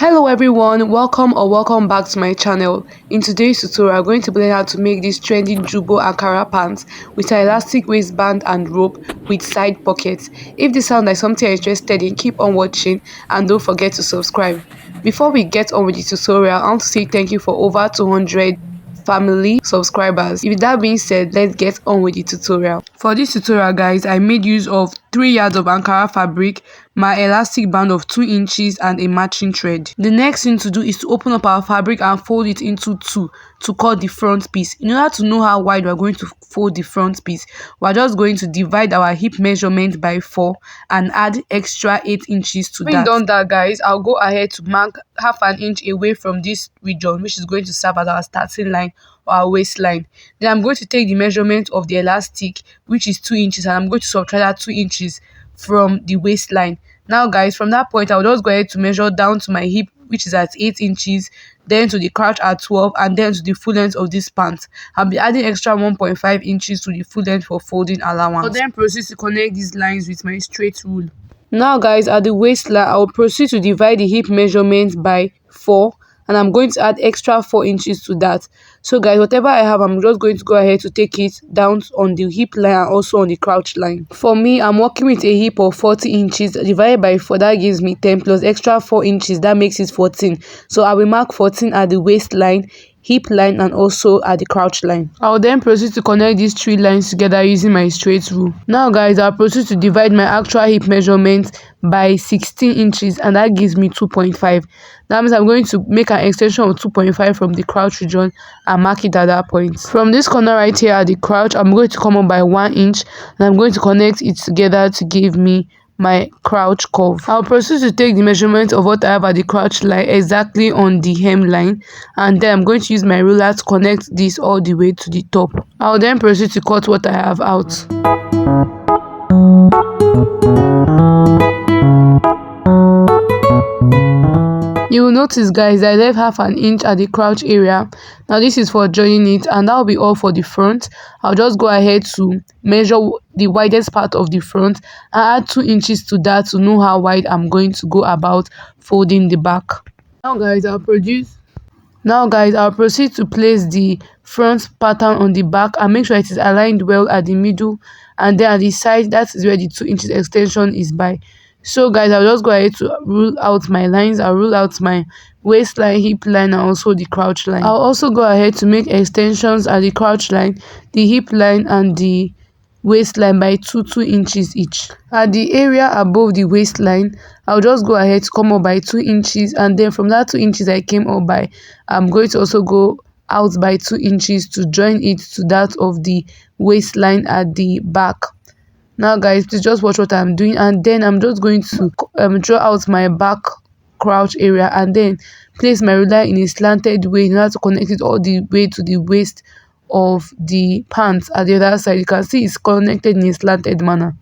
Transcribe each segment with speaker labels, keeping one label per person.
Speaker 1: Hello everyone, welcome back to my channel. In today's tutorial, I'm going to learn how to make this trendy jumbo Ankara pants with an elastic waistband and rope with side pockets. If this sounds like something you're interested in, keep on watching and don't forget to subscribe. Before we get on with the tutorial, I want to say thank you for over 200 family subscribers. With that being said, let's get on with the tutorial. For this tutorial guys, I made use of 3 yards of Ankara fabric, my elastic band of 2 inches and a matching thread. The next thing to do is to open up our fabric and fold it into 2 to cut the front piece. In order to know how wide we're going to fold the front piece, we're just going to divide our hip measurement by 4 and add extra 8 inches to that. When done that guys, I'll go ahead to mark half an inch away from this region, which is going to serve as our starting line or our waistline. Then I'm going to take the measurement of the elastic, which is 2 inches, and I'm going to subtract that 2 inches from the waistline. Now guys, from that point I'll just go ahead to measure down to my hip, which is at 8 inches, then to the crotch at 12, and then to the full length of this pants. I'll be adding extra 1.5 inches to the full length for folding allowance. I'll then proceed to connect these lines with my straight rule. Now guys, at the waistline I'll proceed to divide the hip measurement by 4, and I'm going to add extra 4 inches to that. So guys, whatever I have, I'm just going to go ahead to take it down on the hip line and also on the crouch line. For me, I'm working with a hip of 40 inches divided by 4. That gives me 10 plus extra 4 inches. That makes it 14. So I will mark 14 at the waistline, hip line, and also at the crouch line. I'll then proceed to connect these 3 lines together using my straight rule. Now guys, I'll proceed to divide my actual hip measurement by 16 inches, and that gives me 2.5. That means I'm going to make an extension of 2.5 from the crouch region and mark it at that point. From this corner right here at the crouch, I'm going to come up by 1 inch, and I'm going to connect it together to give me my crouch curve. I'll proceed to take the measurement of what I have at the crouch line exactly on the hem line, and then I'm going to use my ruler to connect this all the way to the top. I'll then proceed to cut what I have out. You will notice guys, I left half an inch at the crouch area. Now this is for joining it, and that will be all for the front. I'll just go ahead to measure the widest part of the front and add 2 inches to that to know how wide I'm going to go about folding the back. Now guys, I'll proceed to place the front pattern on the back and make sure it is aligned well at the middle, and then at the side, that is where the 2 inches extension is by. So guys, I'll just go ahead to rule out my lines. I'll rule out my waistline, hip line, and also the crouch line. I'll also go ahead to make extensions at the crouch line, the hip line, and the waistline by 2 inches each. At the area above the waistline, I'll just go ahead to come up by 2 inches, and then from that 2 inches I came up by, I'm going to also go out by 2 inches to join it to that of the waistline at the back. Now guys, please just watch what I'm doing, and then I'm just going to draw out my back crouch area and then place my ruler in a slanted way in order to connect it all the way to the waist of the pants at the other side. You can see it's connected in a slanted manner.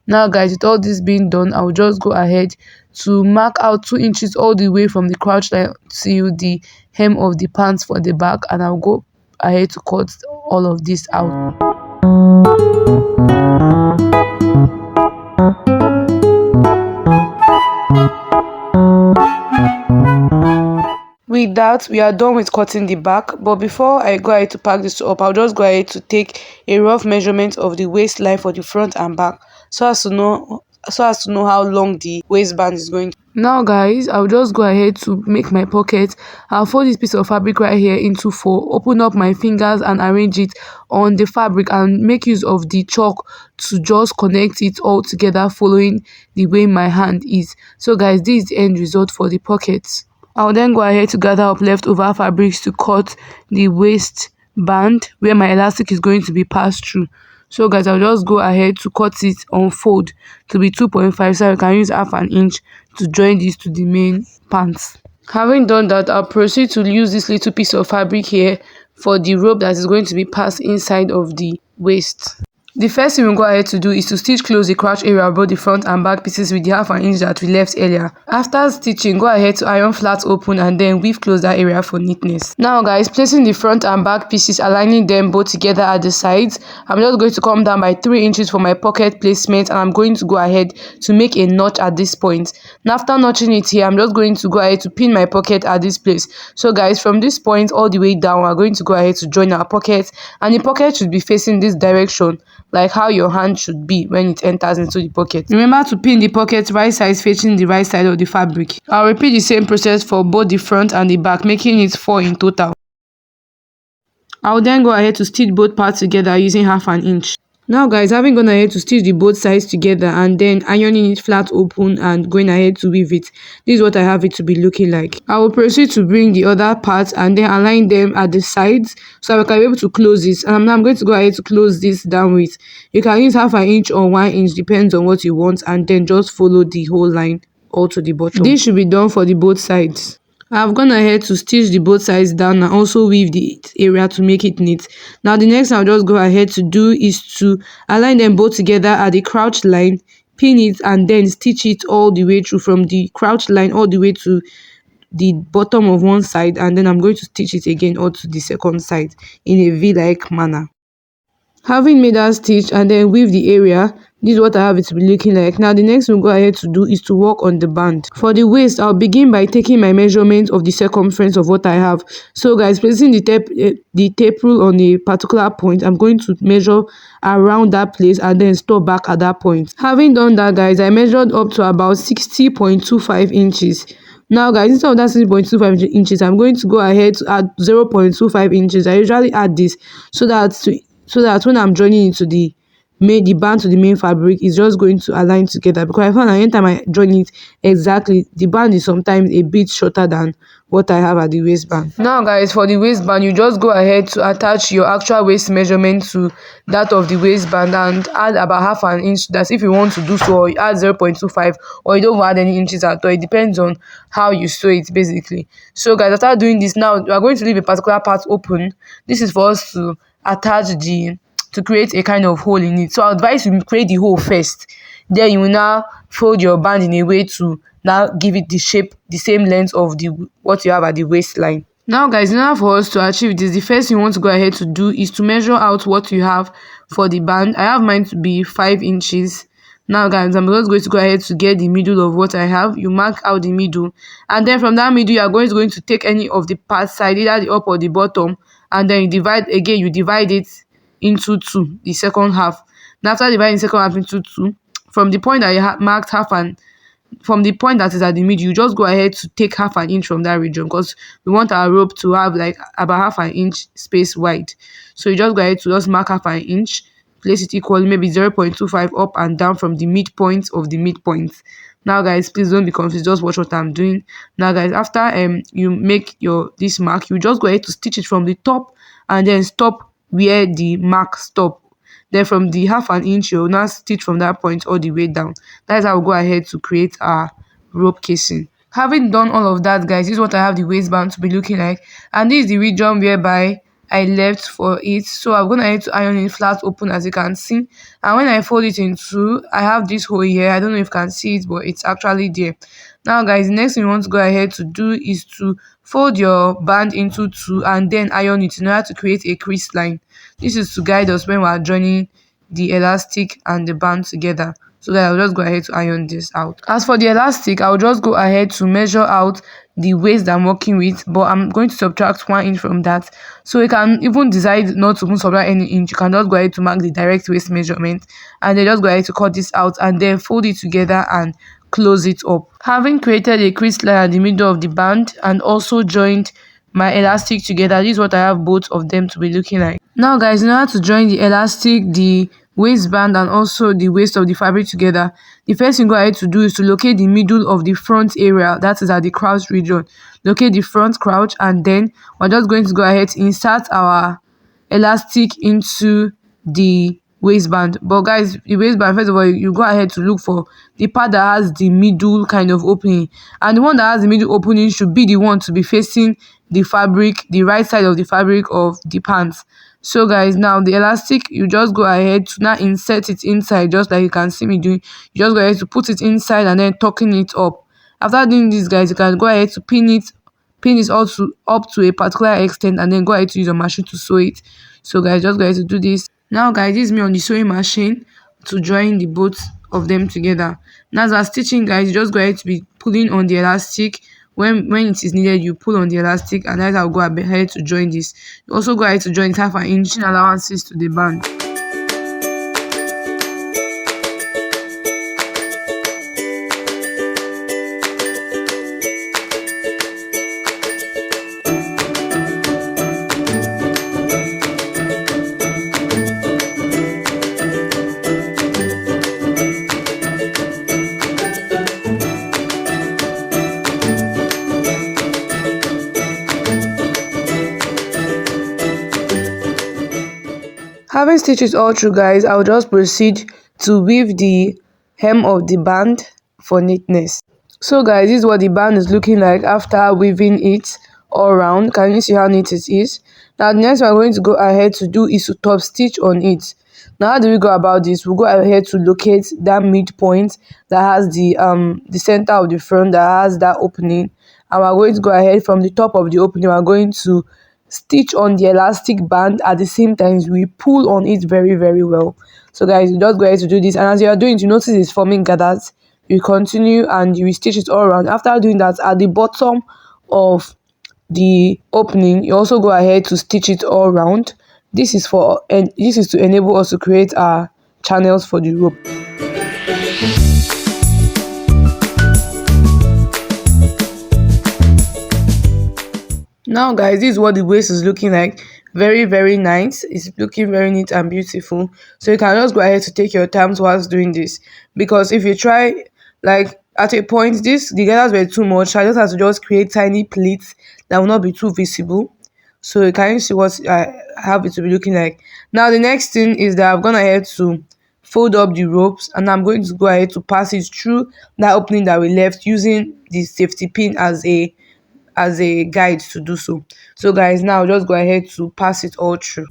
Speaker 1: Now guys, with all this being done, I'll just go ahead to mark out 2 inches all the way from the crouch line to the hem of the pants for the back, and I'll go ahead to cut all of this out. With that, we are done with cutting the back, but before I go ahead to pack this up, I'll just go ahead to take a rough measurement of the waistline for the front and back so as to know how long the waistband is going to. Now guys, I'll just go ahead to make my pocket. I'll fold this piece of fabric right here into 4, open up my fingers and arrange it on the fabric, and make use of the chalk to just connect it all together following the way my hand is. So guys, this is the end result for the pockets. I'll then go ahead to gather up leftover fabrics to cut the waistband where my elastic is going to be passed through. So guys, I'll just go ahead to cut it on fold to be 2.5, so I can use half an inch to join this to the main pants. Having done that, I'll proceed to use this little piece of fabric here for the rope that is going to be passed inside of the waist. The first thing we go ahead to do is to stitch close the crotch area of both the front and back pieces with the 1/2 inch that we left earlier. After stitching, go ahead to iron flat open and then weave close that area for neatness. Now guys, placing the front and back pieces, aligning them both together at the sides, I'm just going to come down by 3 inches for my pocket placement, and I'm going to go ahead to make a notch at this point. Now after notching it here, I'm just going to go ahead to pin my pocket at this place. So guys, from this point all the way down, we're going to go ahead to join our pocket, and the pocket should be facing this direction, like how your hand should be when it enters into the pocket. Remember to pin the pocket right side facing the right side of the fabric. I'll repeat the same process for both the front and the back, making it 4 in total. I'll then go ahead to stitch both parts together using 1/2 inch. Now guys, having gone ahead to stitch the both sides together and then ironing it flat open and going ahead to weave it, this is what I have it to be looking like. I will proceed to bring the other parts and then align them at the sides so I can be able to close this. And I'm going to go ahead to close this down with, you can use 1/2 inch or 1 inch, depends on what you want, and then just follow the whole line all to the bottom. This should be done for the both sides. I've gone ahead to stitch the both sides down and also weave the area to make it neat. Now the next I'll just go ahead to do is to align them both together at the crouch line, pin it, and then stitch it all the way through from the crouch line all the way to the bottom of one side, and then I'm going to stitch it again all to the second side in a V-like manner. Having made that stitch and then weave the area, this is what I have it to be looking like. Now the next we'll go ahead to do is to work on the band. For the waist, I'll begin by taking my measurement of the circumference of what I have. So guys, placing the tape rule on a particular point, I'm going to measure around that place and then stop back at that point. Having done that guys, I measured up to about 60.25 inches. Now guys, instead of that 60.25 inches, I'm going to go ahead to add 0.25 inches. I usually add this so that when I'm joining into the band to the main fabric, is just going to align together, because I found that anytime I join it exactly, the band is sometimes a bit shorter than what I have at the waistband. Now guys, for the waistband, you just go ahead to attach your actual waist measurement to that of the waistband and add about 1/2 inch. That's if you want to do so, or you add 0.25, or you don't add any inches at all. It depends on how you sew it basically. So guys, after doing this, now we are going to leave a particular part open. This is for us to attach to create a kind of hole in it. So I advise you create the hole first, then you will now fold your band in a way to now give it the shape, the same length of what you have at the waistline. Now guys, in order for us to achieve this, the first thing you want to go ahead to do is to measure out what you have for the band. I have mine to be 5 inches. Now guys, I'm just going to go ahead to get the middle of what I have. You mark out the middle, and then from that middle you are going to take any of the part side, either the up or the bottom, and then you divide it into 2, the second half. Now after dividing the second half into 2, from the point that you marked from the point that is at the middle, you just go ahead to take 1/2 inch from that region, because we want our rope to have like about 1/2 inch space wide. So you just go ahead to just mark 1/2 inch, place it equally, maybe 0.25 up and down from the midpoint of the midpoint. Now guys, please don't be confused, just watch what I'm doing. Now guys, after you make this mark, you just go ahead to stitch it from the top and then stop where the mark stop. Then from the 1/2 inch, you'll now stitch from that point all the way down. That's how we'll go ahead to create our rope casing. Having done all of that guys, this is what I have the waistband to be looking like, and this is the region whereby I left for it. So I'm going to need to iron it flat open, as you can see, and when I fold it in two, I have this hole here. I don't know if you can see it, but it's actually there. Now guys, the next thing you want to go ahead to do is to fold your band into 2 and then iron it in order to create a crease line. This is to guide us when we are joining the elastic and the band together. So that I'll just go ahead to iron this out. As for the elastic, I'll just go ahead to measure out the waist I'm working with, but I'm going to subtract 1 inch from that. So you can even decide not to even subtract any inch. You can just go ahead to mark the direct waist measurement and then just go ahead to cut this out and then fold it together and close it up. Having created a crease line at the middle of the band and also joined my elastic together, this is what I have both of them to be looking like. Now guys, in order to join the elastic, the waistband, and also the waist of the fabric together, the first thing go ahead to do is to locate the middle of the front area, that is at the crouch region. Locate the front crouch, and then we're just going to go ahead to insert our elastic into the waistband. But guys, the waistband, first of all, you go ahead to look for the part that has the middle kind of opening, and the one that has the middle opening should be the one to be facing the fabric, the right side of the fabric of the pants. So guys, now the elastic, you just go ahead to now insert it inside, just like you can see me doing. You just go ahead to put it inside and then tucking it up. After doing this, guys, you can go ahead to pin it also up to a particular extent, and then go ahead to use your machine to sew it. So guys, just go ahead to do this. Now guys, this is me on the sewing machine to join the both of them together. Now as I'm stitching, guys, you just go ahead to be pulling on the elastic. When it is needed, you pull on the elastic, and then I'll go ahead to join this. You also go ahead to join it, half an inch allowances to the band. Having stitched it all through, guys, I'll just proceed to weave the hem of the band for neatness. So guys, this is what the band is looking like after weaving it all around. Can you see how neat it is? Now the next one I'm going to go ahead to do is to top stitch on it. Now how do we go about this? We'll go ahead to locate that midpoint that has the center of the front that has that opening, and we're going to go ahead from the top of the opening. We're going to stitch on the elastic band at the same time we pull on it very, very well. So guys, you just go ahead to do this, and as you are doing it, you notice it's forming gathers. You continue and you will stitch it all around. After doing that, at the bottom of the opening, you also go ahead to stitch it all around. This is to enable us to create our channels for the rope. Now guys, this is what the waist is looking like. Very, very nice. It's looking very neat and beautiful. So you can just go ahead to take your time whilst doing this, because if you try, like at a point the gathers were too much. I just had to just create tiny pleats that will not be too visible. So you can see what I have it to be looking like. Now the next thing is that I've gone ahead to fold up the ropes, and I'm going to go ahead to pass it through that opening that we left, using the safety pin as a guide to do so. So guys, now just go ahead to pass it all through.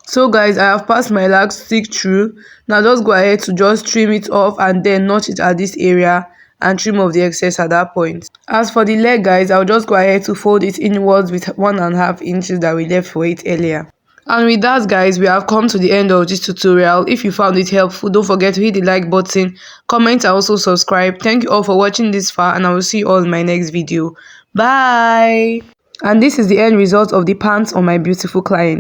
Speaker 1: So guys, I have passed my elastic through. Now just go ahead to just trim it off and then notch it at this area and trim off the excess at that point. As for the leg, guys, I'll just go ahead to fold it inwards with 1.5 inches that we left for it earlier. And with that, guys, we have come to the end of this tutorial. If you found it helpful, don't forget to hit the like button, comment, and also subscribe. Thank you all for watching this far, and I will see you all in my next video. Bye. And this is the end result of the pants on my beautiful client.